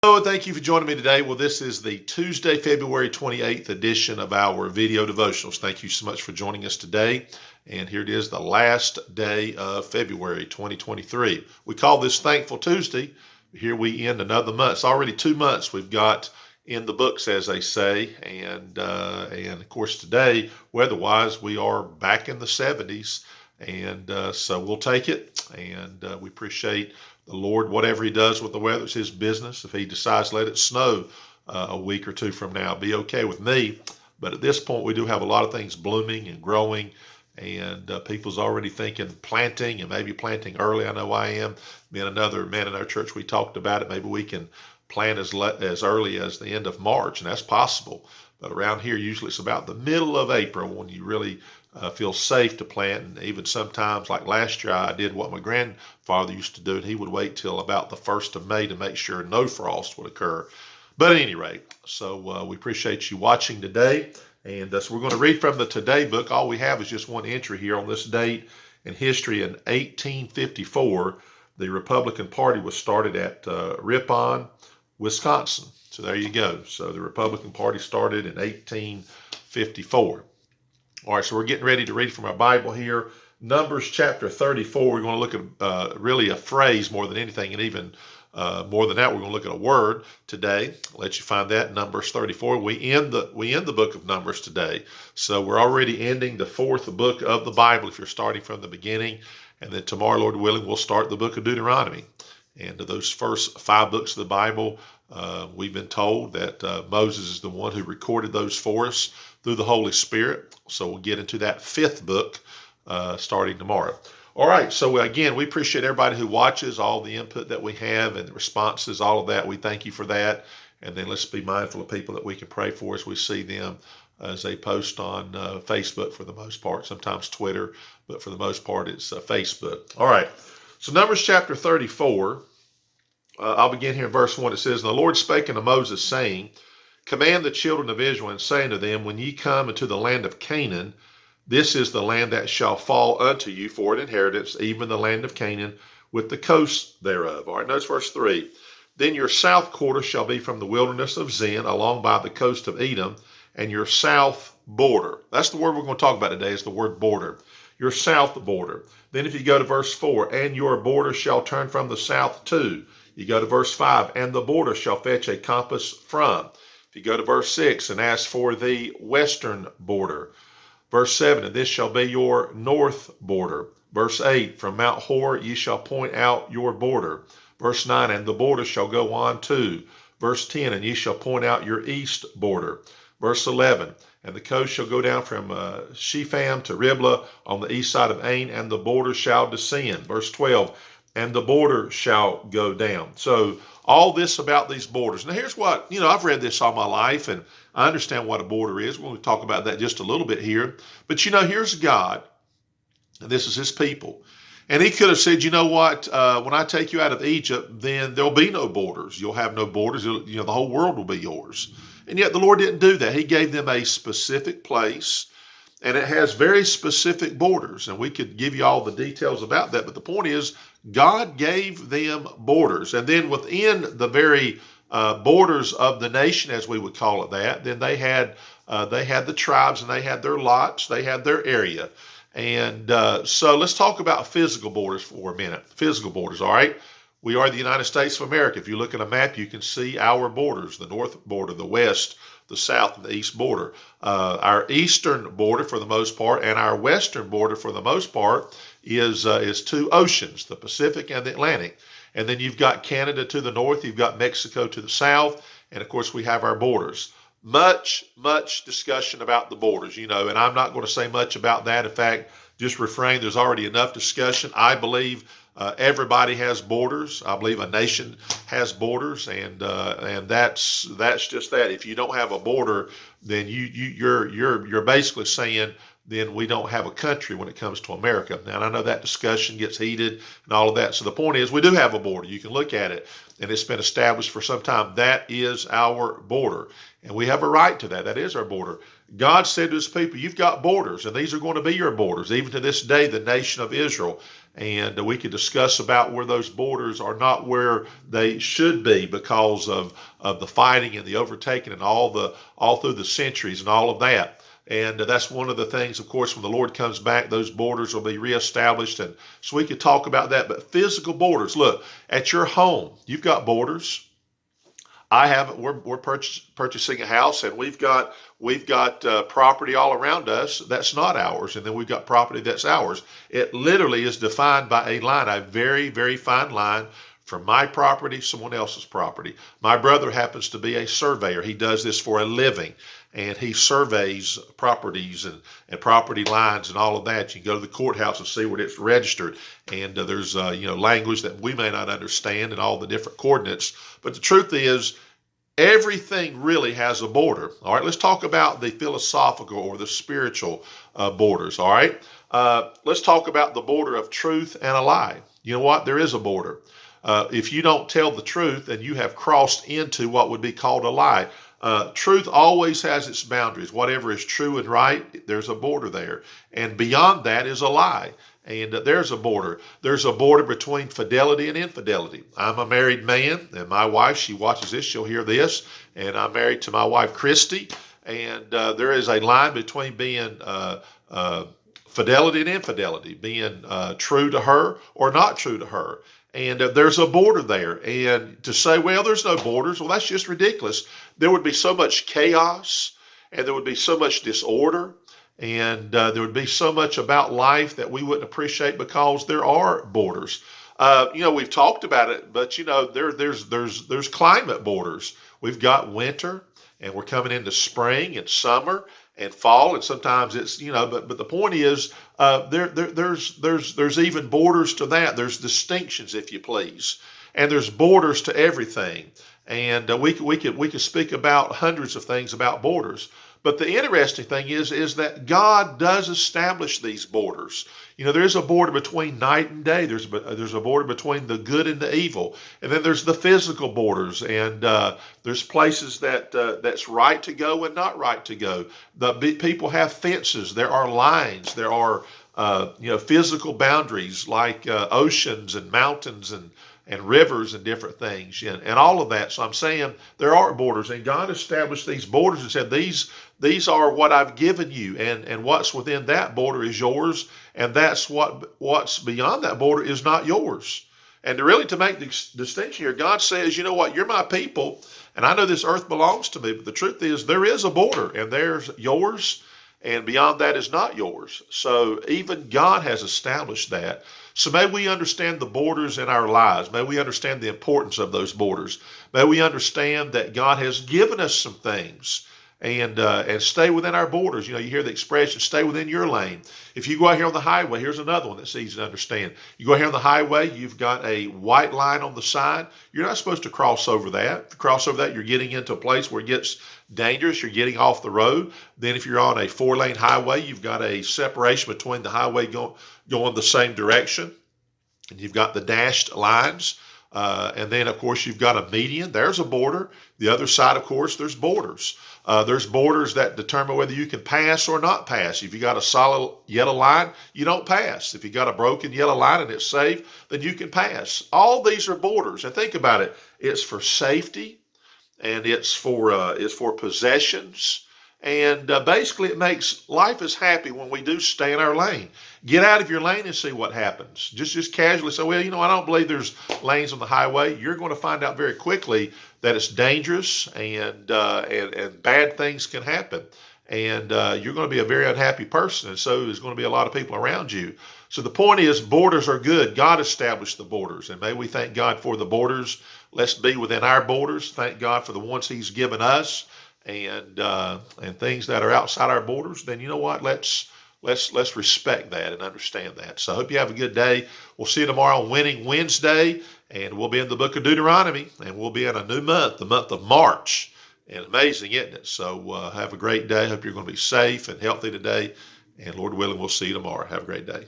Hello, and thank you for joining me today. Well, this is the Tuesday, February 28th edition of our video devotionals. Thank you so much for joining us today. And here it is, the last day of February 2023. We call this Thankful Tuesday. Here we end another month. It's already 2 months we've got in the books, as they say. And of course, today, weather-wise, we are back in the 70s. And so we'll take it. And we appreciate the Lord, whatever he does with the weather, it's his business. If he decides to let it snow a week or two from now, be okay with me. But at this point, we do have a lot of things blooming and growing, and people's already thinking planting and maybe planting early. I know I am. Me and another man in our church, we talked about it. Maybe we can plant as early as the end of March, and that's possible. But around here, usually it's about the middle of April when you really feel safe to plant. And even sometimes, like last year, I did what my grandfather used to do, and he would wait till about the 1st of May to make sure no frost would occur. But at any rate, so we appreciate you watching today. And so we're going to read from the Today book. All we have is just one entry here on this date in history. In 1854, the Republican Party was started at Ripon, Wisconsin. So there you go. So the Republican Party started in 1854. All right, so we're getting ready to read from our Bible here. Numbers chapter 34. We're going to look at really a phrase more than anything, and even more than that, we're going to look at a word today. I'll let you find that in Numbers 34. We end the book of Numbers today, so we're already ending the 4th book of the Bible. If you're starting from the beginning, and then tomorrow, Lord willing, we'll start the book of Deuteronomy. And those first 5 books of the Bible, we've been told that Moses is the one who recorded those for us through the Holy Spirit. So we'll get into that 5th book starting tomorrow. All right, so again, we appreciate everybody who watches, all the input that we have and the responses, all of that. We thank you for that. And then let's be mindful of people that we can pray for as we see them as they post on Facebook for the most part, sometimes Twitter, but for the most part it's Facebook. All right, so Numbers chapter 34. I'll begin here in verse 1. It says, "And the Lord spake unto Moses, saying, Command the children of Israel, and say unto them, When ye come into the land of Canaan, this is the land that shall fall unto you for an inheritance, even the land of Canaan, with the coasts thereof." All right, notice verse 3. "Then your south quarter shall be from the wilderness of Zin, along by the coast of Edom, and your south border." That's the word we're going to talk about today, is the word border. Your south border. Then if you go to verse 4, "And your border shall turn from the south too." You go to verse 5, "And the border shall fetch a compass from." If you go to verse 6, "And as for the western border." Verse 7, "And this shall be your north border." Verse 8, "From Mount Hor ye shall point out your border." Verse 9, "And the border shall go on too." Verse 10, "And ye shall point out your east border." Verse 11, "And the coast shall go down from Shepham to Riblah on the east side of Ain, and the border shall descend." Verse 12, "And the border shall go down." So all this about these borders. Now here's what, I've read this all my life, and I understand what a border is. We're going to talk about that just a little bit here. But here's God, and this is his people. And he could have said, you know what, when I take you out of Egypt, then there'll be no borders. You'll have no borders. The whole world will be yours. And yet the Lord didn't do that. He gave them a specific place, and it has very specific borders. And we could give you all the details about that. But the point is, God gave them borders. And then within the very borders of the nation, as we would call it that, then they had the tribes, and they had their lots, they had their area. And so let's talk about physical borders for a minute. Physical borders, all right? We are the United States of America. If you look at a map, you can see our borders, the north border, the west, the south, and the east border. Our eastern border, for the most part, and our western border, for the most part, is 2 oceans, the Pacific and the Atlantic. And then you've got Canada to the north, you've got Mexico to the south, and of course we have our borders. Much discussion about the borders, and I'm not going to say much about that. In fact, just refrain. There's already enough discussion. I believe everybody has borders. I believe a nation has borders, and that's just that. If you don't have a border, then you're basically saying then we don't have a country when it comes to America. Now, and I know that discussion gets heated and all of that. So the point is, we do have a border. You can look at it, and it's been established for some time. That is our border, and we have a right to that. That is our border. God said to his people, you've got borders, and these are going to be your borders. Even to this day, the nation of Israel and we could discuss about where those borders are not where they should be because of the fighting and the overtaking and all through the centuries and all of that. And that's one of the things, of course, when the Lord comes back, those borders will be reestablished. And so we could talk about that. But physical borders, look, at your home, you've got borders. I have. We're purchasing a house, and we've got property all around us that's not ours, and then we've got property that's ours. It literally is defined by a line, a very, very fine line from my property, someone else's property. My brother happens to be a surveyor. He does this for a living, and he surveys properties and property lines and all of that. You can go to the courthouse and see where it's registered, and there's language that we may not understand and all the different coordinates. But the truth is, everything really has a border. All right, let's talk about the philosophical or the spiritual borders. All right, let's talk about the border of truth and a lie. You know what? There is a border. If you don't tell the truth, then you have crossed into what would be called a lie. Truth always has its boundaries. Whatever is true and right, there's a border there. And beyond that is a lie. And there's a border. There's a border between fidelity and infidelity. I'm a married man, and my wife, she watches this, she'll hear this. And I'm married to my wife, Christy. And there is a line between being fidelity and infidelity, being true to her or not true to her. And there's a border there. And to say, well, there's no borders, well, that's just ridiculous. There would be so much chaos, and there would be so much disorder, and there would be so much about life that we wouldn't appreciate because there are borders. We've talked about it, but there's climate borders. We've got winter, and we're coming into spring and summer and fall, and sometimes it's but the point is there's even borders to that. There's distinctions, if you please, and there's borders to everything. And we could speak about hundreds of things about borders. But the interesting thing is that God does establish these borders. There's a border between night and day. There's a border between the good and the evil, and then there's the physical borders. And there's places that's right to go and not right to go. People have fences. There are lines. There are physical boundaries like oceans and mountains and rivers and different things and all of that. So I'm saying there are borders, and God established these borders and said these are what I've given you, and what's within that border is yours, and that's what's beyond that border is not yours. And to make the distinction here, God says, you know what, you're my people, and I know this earth belongs to me, but the truth is there is a border, and there's yours, and beyond that is not yours. So even God has established that. So may we understand the borders in our lives. May we understand the importance of those borders. May we understand that God has given us some things, and stay within our borders. You hear the expression, stay within your lane. If you go out here on the highway, here's another one that's easy to understand. You go out here on the highway, you've got a white line on the side. You're not supposed to cross over that. If you cross over that, you're getting into a place where it gets dangerous. You're getting off the road. Then if you're on a 4-lane highway, you've got a separation between the highway going the same direction. And you've got the dashed lines. And then, of course, you've got a median. There's a border. The other side, of course, there's borders. There's borders that determine whether you can pass or not pass. If you got a solid yellow line, you don't pass. If you got a broken yellow line and it's safe, then you can pass. All these are borders. And think about it. It's for safety, and it's for possessions. And basically, it makes life as happy when we do stay in our lane. Get out of your lane and see what happens. Just casually say, well, I don't believe there's lanes on the highway. You're going to find out very quickly that it's dangerous, and bad things can happen. And you're going to be a very unhappy person, and so there's going to be a lot of people around you. So the point is, borders are good. God established the borders, and may we thank God for the borders. Let's be within our borders. Thank God for the ones He's given us. And things that are outside our borders, then you know what? Let's respect that and understand that. So I hope you have a good day. We'll see you tomorrow on Winning Wednesday, and we'll be in the book of Deuteronomy, and we'll be in a new month, the month of March. And amazing, isn't it? So have a great day. Hope you're going to be safe and healthy today. And Lord willing, we'll see you tomorrow. Have a great day.